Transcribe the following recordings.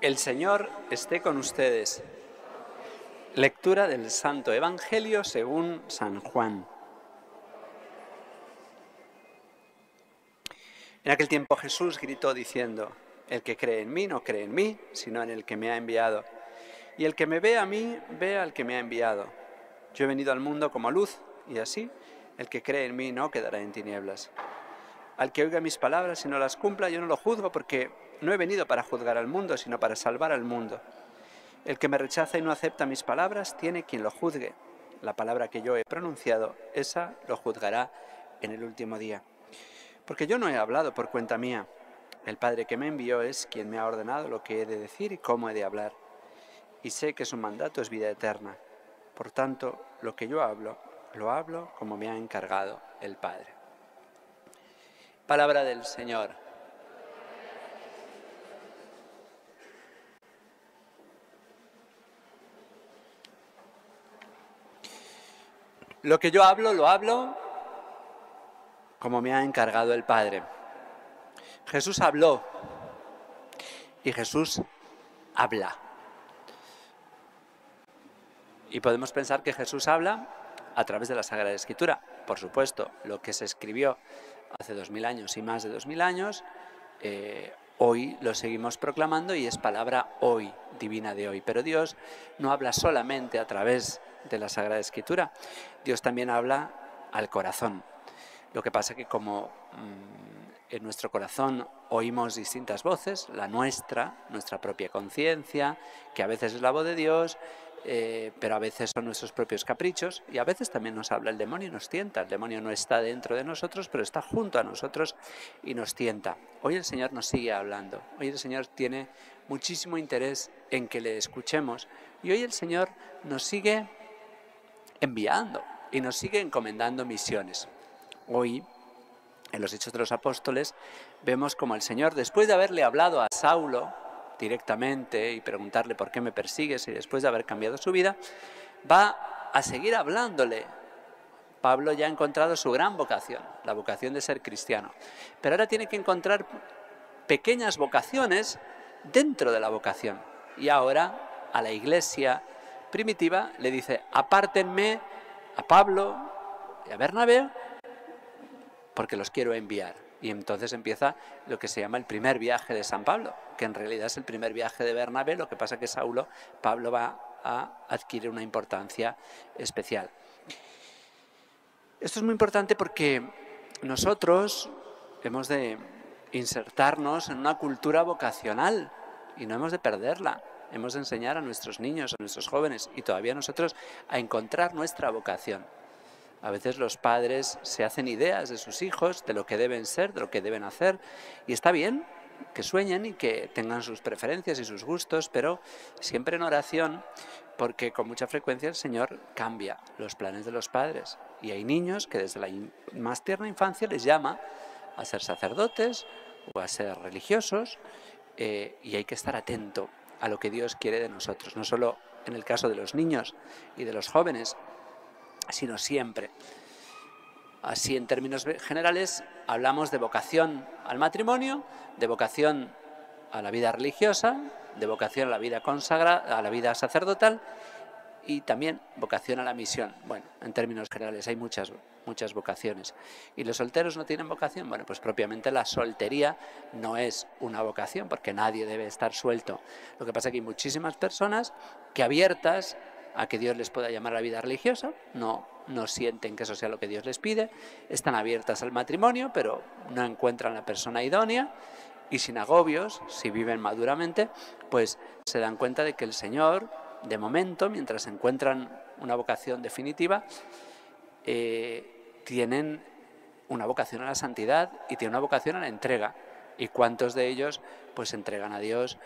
El Señor esté con ustedes. Lectura del Santo Evangelio según San Juan. En aquel tiempo Jesús gritó diciendo: el que cree en mí no cree en mí, sino en el que me ha enviado. Y el que me ve a mí, ve al que me ha enviado. Yo he venido al mundo como luz, y así el que cree en mí no quedará en tinieblas. Al que oiga mis palabras y no las cumpla, yo no lo juzgo, porque no he venido para juzgar al mundo, sino para salvar al mundo. El que me rechaza y no acepta mis palabras, tiene quien lo juzgue. La palabra que yo he pronunciado, esa lo juzgará en el último día. Porque yo no he hablado por cuenta mía. El Padre que me envió es quien me ha ordenado lo que he de decir y cómo he de hablar. Y sé que su mandato es vida eterna. Por tanto, lo que yo hablo, lo hablo como me ha encargado el Padre. Palabra del Señor. Lo que yo hablo, lo hablo como me ha encargado el Padre. Jesús habló y Jesús habla. Y podemos pensar que Jesús habla a través de la Sagrada Escritura. Por supuesto, lo que se escribió hace 2000 años y más de 2000 años, hoy lo seguimos proclamando y es palabra hoy, divina de hoy. Pero Dios no habla solamente a través de la Sagrada Escritura. Dios también habla al corazón. Lo que pasa es que como en nuestro corazón oímos distintas voces, la nuestra propia conciencia, que a veces es la voz de Dios, pero a veces son nuestros propios caprichos, y a veces también nos habla el demonio y nos tienta. El demonio no está dentro de nosotros, pero está junto a nosotros y nos tienta. Hoy el Señor nos sigue hablando. Hoy el Señor tiene muchísimo interés en que le escuchemos, y hoy el Señor nos sigue enviando y nos sigue encomendando misiones. Hoy, en los Hechos de los Apóstoles, vemos como el Señor, después de haberle hablado a Saulo directamente y preguntarle por qué me persigues, y después de haber cambiado su vida, va a seguir hablándole. Pablo ya ha encontrado su gran vocación, la vocación de ser cristiano, pero ahora tiene que encontrar pequeñas vocaciones dentro de la vocación. Y ahora a la iglesia primitiva le dice: apártenme a Pablo y a Bernabé, porque los quiero enviar. Y entonces empieza lo que se llama el primer viaje de San Pablo, que en realidad es el primer viaje de Bernabé. Lo que pasa es que Pablo va a adquirir una importancia especial. Esto es muy importante porque nosotros hemos de insertarnos en una cultura vocacional y no hemos de perderla. Hemos de enseñar a nuestros niños, a nuestros jóvenes y todavía nosotros a encontrar nuestra vocación. A veces los padres se hacen ideas de sus hijos, de lo que deben ser, de lo que deben hacer, y está bien que sueñen y que tengan sus preferencias y sus gustos, pero siempre en oración, porque con mucha frecuencia el Señor cambia los planes de los padres. Y hay niños que desde la más tierna infancia les llama a ser sacerdotes o a ser religiosos, y hay que estar atento a lo que Dios quiere de nosotros, no solo en el caso de los niños y de los jóvenes, sino siempre. Así, en términos generales, hablamos de vocación al matrimonio, de vocación a la vida religiosa, de vocación a la vida consagrada, a la vida sacerdotal y también vocación a la misión. Bueno, en términos generales hay muchas vocaciones. ¿Y los solteros no tienen vocación? Bueno, pues propiamente la soltería no es una vocación, porque nadie debe estar suelto. Lo que pasa es que hay muchísimas personas que, abiertas a que Dios les pueda llamar a la vida religiosa, no sienten que eso sea lo que Dios les pide, están abiertas al matrimonio, pero no encuentran la persona idónea, y sin agobios, si viven maduramente, pues se dan cuenta de que el Señor, de momento, mientras encuentran una vocación definitiva, tienen una vocación a la santidad y tienen una vocación a la entrega. ¿Y cuántos de ellos pues se entregan a Dios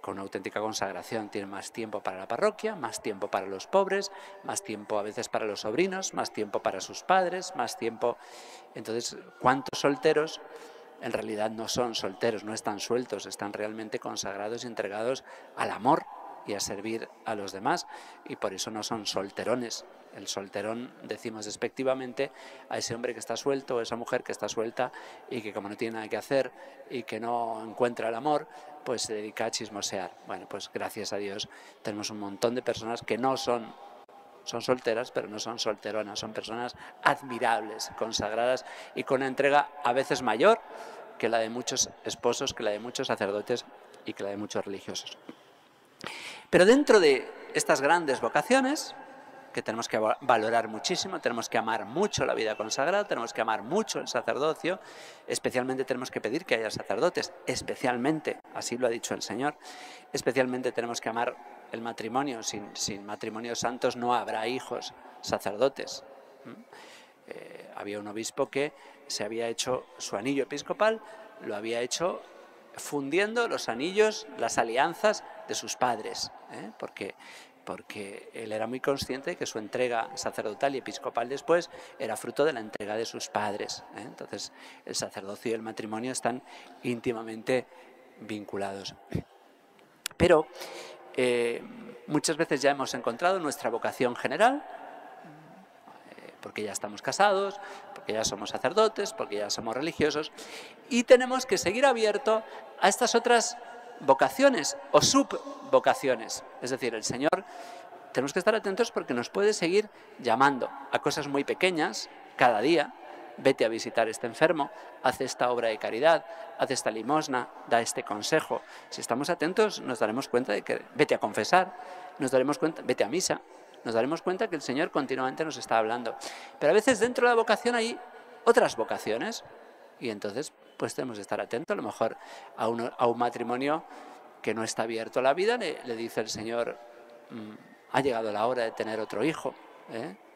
con una auténtica consagración? Tienen más tiempo para la parroquia, más tiempo para los pobres, más tiempo a veces para los sobrinos, más tiempo para sus padres, más tiempo. Entonces, ¿cuántos solteros en realidad no son solteros, no están sueltos, están realmente consagrados y entregados al amor y a servir a los demás? Y por eso no son solterones. El solterón decimos despectivamente a ese hombre que está suelto, o esa mujer que está suelta y que, como no tiene nada que hacer y que no encuentra el amor, pues se dedica a chismosear. Bueno, pues gracias a Dios tenemos un montón de personas que no son solteras, pero no son solteronas, son personas admirables, consagradas y con una entrega a veces mayor que la de muchos esposos, que la de muchos sacerdotes y que la de muchos religiosos. Pero dentro de estas grandes vocaciones, que tenemos que valorar muchísimo, tenemos que amar mucho la vida consagrada, tenemos que amar mucho el sacerdocio, especialmente tenemos que pedir que haya sacerdotes, especialmente, así lo ha dicho el Señor, especialmente tenemos que amar el matrimonio, sin matrimonios santos no habrá hijos sacerdotes. Había un obispo que se había hecho su anillo episcopal, lo había hecho fundiendo los anillos, las alianzas de sus padres, porque él era muy consciente de que su entrega sacerdotal y episcopal después era fruto de la entrega de sus padres. Entonces, el sacerdocio y el matrimonio están íntimamente vinculados. Pero muchas veces ya hemos encontrado nuestra vocación general, porque ya estamos casados, porque ya somos sacerdotes, porque ya somos religiosos, y tenemos que seguir abierto a estas otras vocaciones o subvocaciones. Es decir, el Señor, tenemos que estar atentos porque nos puede seguir llamando a cosas muy pequeñas cada día. Vete a visitar a este enfermo, haz esta obra de caridad, haz esta limosna, da este consejo. Si estamos atentos nos daremos cuenta de que vete a confesar, nos daremos cuenta, vete a misa, nos daremos cuenta que el Señor continuamente nos está hablando. Pero a veces dentro de la vocación hay otras vocaciones y entonces pues tenemos que estar atentos. A lo mejor a un matrimonio que no está abierto a la vida le dice el Señor, ha llegado la hora de tener otro hijo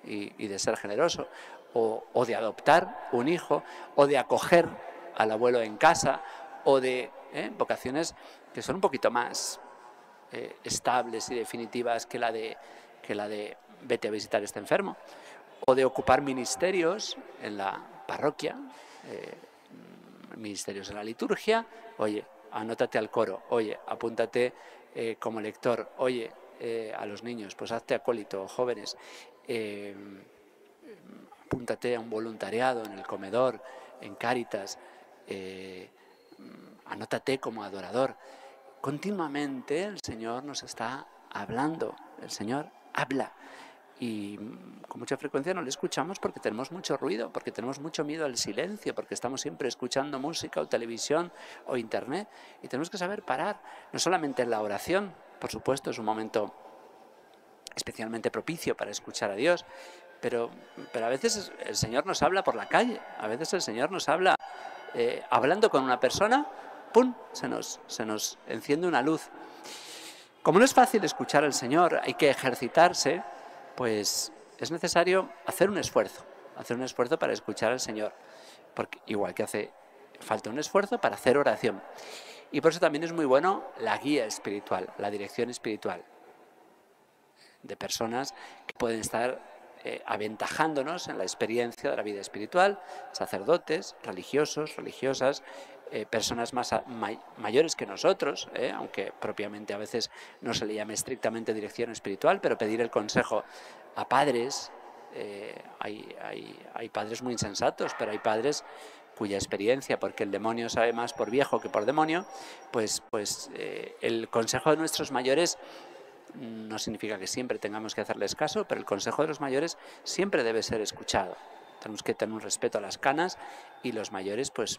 y de ser generoso, o de adoptar un hijo, o de acoger al abuelo en casa, o de vocaciones que son un poquito más estables y definitivas que la de vete a visitar a este enfermo, o de ocupar ministerios en la parroquia, ministerios en la liturgia. Oye, anótate al coro, oye, apúntate como lector, oye, a los niños, pues hazte acólito, jóvenes, apúntate a un voluntariado en el comedor, en Cáritas, anótate como adorador. Continuamente el Señor nos está hablando, el Señor habla y con mucha frecuencia no le escuchamos porque tenemos mucho ruido, porque tenemos mucho miedo al silencio, porque estamos siempre escuchando música o televisión o internet y tenemos que saber parar, no solamente en la oración, por supuesto es un momento especialmente propicio para escuchar a Dios, pero a veces el Señor nos habla por la calle, a veces el Señor nos habla hablando con una persona, ¡pum!, se nos enciende una luz. Como no es fácil escuchar al Señor, hay que ejercitarse, pues es necesario hacer un esfuerzo para escuchar al Señor, porque igual que hace falta un esfuerzo para hacer oración. Y por eso también es muy bueno la guía espiritual, la dirección espiritual, de personas que pueden estar aventajándonos en la experiencia de la vida espiritual, sacerdotes, religiosos, religiosas, personas mayores que nosotros, aunque propiamente a veces no se le llame estrictamente dirección espiritual, pero pedir el consejo a padres. Hay padres muy insensatos, pero hay padres cuya experiencia, porque el demonio sabe más por viejo que por demonio, pues el consejo de nuestros mayores no significa que siempre tengamos que hacerles caso, pero el consejo de los mayores siempre debe ser escuchado. Tenemos que tener un respeto a las canas y los mayores, pues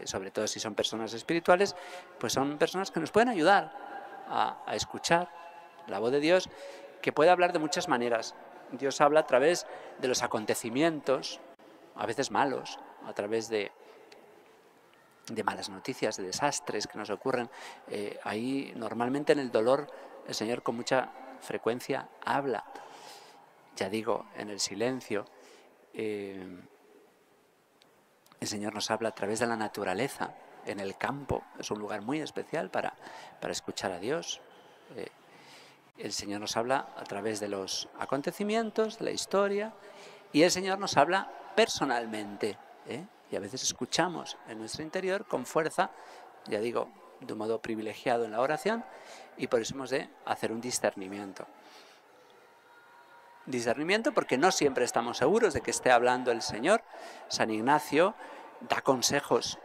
sobre todo si son personas espirituales, pues son personas que nos pueden ayudar a escuchar la voz de Dios, que puede hablar de muchas maneras. Dios habla a través de los acontecimientos, a veces malos, a través de malas noticias, de desastres que nos ocurren. Ahí normalmente en el dolor el Señor con mucha frecuencia habla. Ya digo, en el silencio el Señor nos habla a través de la naturaleza, en el campo, es un lugar muy especial para escuchar a Dios. El Señor nos habla a través de los acontecimientos, de la historia, y el Señor nos habla personalmente, y a veces escuchamos en nuestro interior con fuerza, ya digo, de un modo privilegiado en la oración, y por eso hemos de hacer un discernimiento. Discernimiento porque no siempre estamos seguros de que esté hablando el Señor. San Ignacio da consejos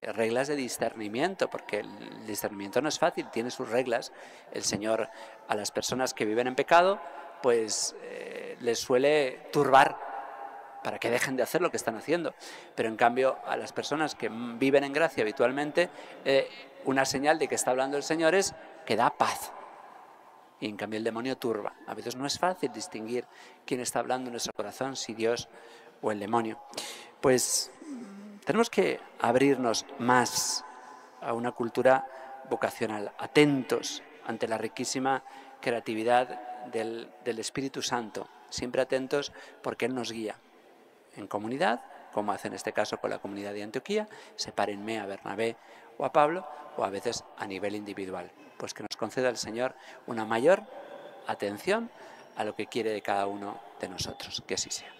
reglas de discernimiento, porque el discernimiento no es fácil, tiene sus reglas. El Señor a las personas que viven en pecado, pues les suele turbar para que dejen de hacer lo que están haciendo. Pero en cambio a las personas que viven en gracia habitualmente, una señal de que está hablando el Señor es que da paz. Y en cambio el demonio turba. A veces no es fácil distinguir quién está hablando en nuestro corazón, si Dios o el demonio. Pues tenemos que abrirnos más a una cultura vocacional, atentos ante la riquísima creatividad del Espíritu Santo, siempre atentos porque Él nos guía en comunidad, como hace en este caso con la comunidad de Antioquía, sepárenme a Bernabé o a Pablo, o a veces a nivel individual. Pues que nos conceda el Señor una mayor atención a lo que quiere de cada uno de nosotros. Que así sea.